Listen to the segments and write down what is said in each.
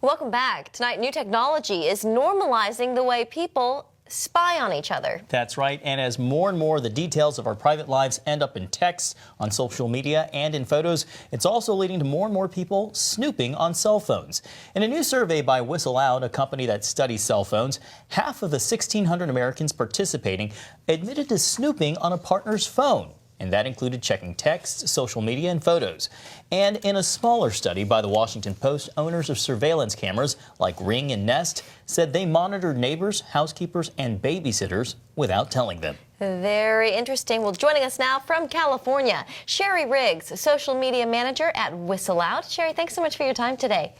Welcome back. Tonight, new technology is normalizing the way people spy on each other. That's right. And as more and more of the details of our private lives end up in texts, on social media, and in photos, it's also leading to more and more people snooping on cell phones. In a new survey by Whistle Out, a company that studies cell phones, half of the 1,600 Americans participating admitted to snooping on a partner's phone. And that included checking texts, social media, and photos. And in a smaller study by the Washington Post, owners of surveillance cameras like Ring and Nest said they monitored neighbors, housekeepers, and babysitters without telling them. Very interesting. Well, joining us now from California, Sherry Riggs, social media manager at Whistle Out. Sherry, thanks so much for your time today.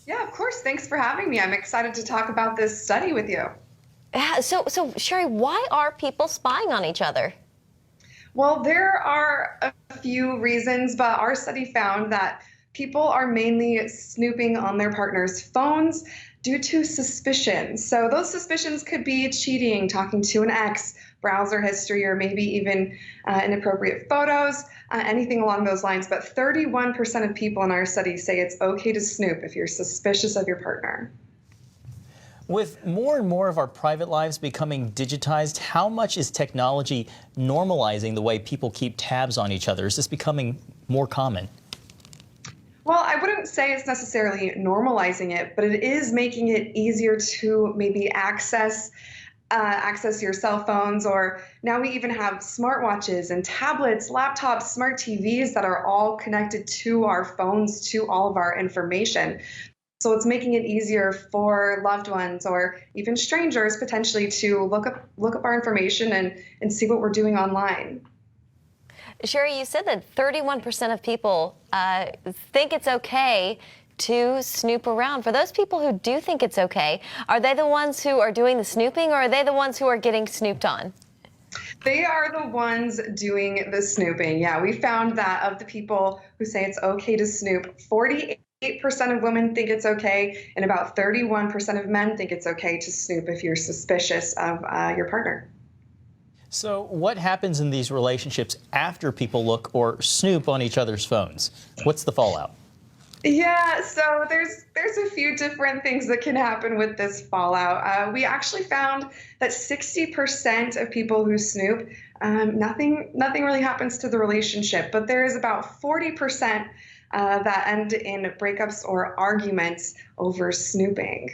Yeah, of course. Thanks for having me. I'm excited to talk about this study with you. So Sherry, why are people spying on each other? Well, there are a few reasons, but our study found that people are mainly snooping on their partner's phones due to suspicion. So those suspicions could be cheating, talking to an ex, browser history, or maybe even inappropriate photos, anything along those lines. But 31% of people in our study say it's okay to snoop if you're suspicious of your partner. With more and more of our private lives becoming digitized, how much is technology normalizing the way people keep tabs on each other? Is this becoming more common? Well, I wouldn't say it's necessarily normalizing it, but it is making it easier to maybe access your cell phones, or now we even have smartwatches and tablets, laptops, smart TVs that are all connected to our phones, to all of our information. So it's making it easier for loved ones or even strangers potentially to look up our information and see what we're doing online. Sherry, you said that 31% of people think it's okay to snoop around. For those people who do think it's okay, are they the ones who are doing the snooping, or are they the ones who are getting snooped on? They are the ones doing the snooping. Yeah, we found that of the people who say it's okay to snoop, 48% of women think it's okay, and about 31% of men think it's okay to snoop if you're suspicious of your partner. So what happens in these relationships after people look or snoop on each other's phones? What's the fallout? Yeah, so there's a few different things that can happen with this fallout. We actually found that 60% of people who snoop, nothing really happens to the relationship, but there is about 40% that end in breakups or arguments over snooping.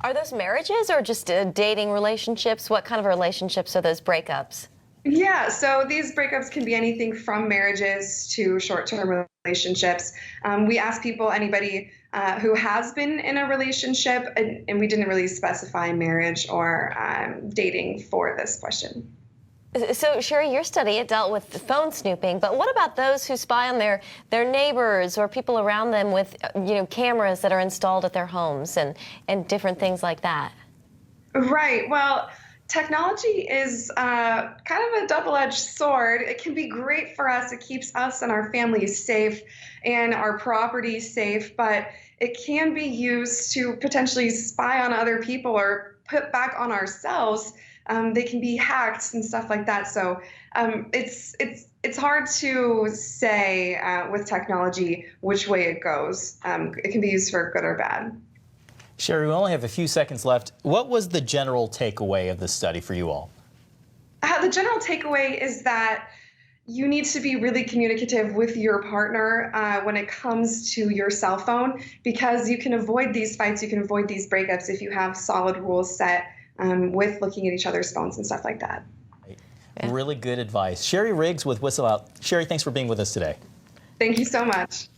Are those marriages or just dating relationships? What kind of relationships are those breakups? Yeah, so these breakups can be anything from marriages to short-term relationships. We asked people, anybody who has been in a relationship, and we didn't really specify marriage or dating for this question. So, Sherry, your study, it dealt with phone snooping, but what about those who spy on their neighbors or people around them with, cameras that are installed at their homes and different things like that? Right. Well, technology is kind of a double-edged sword. It can be great for us. It keeps us and our families safe and our property safe, but it can be used to potentially spy on other people or put back on ourselves. They can be hacked and stuff like that. So it's hard to say with technology which way it goes. It can be used for good or bad. Sherry, we only have a few seconds left. What was the general takeaway of this study for you all? The general takeaway is that you need to be really communicative with your partner when it comes to your cell phone, because you can avoid these fights, you can avoid these breakups if you have solid rules set with looking at each other's phones and stuff like that. Yeah. Really good advice. Sherry Riggs with Whistle Out. Sherry, thanks for being with us today. Thank you so much.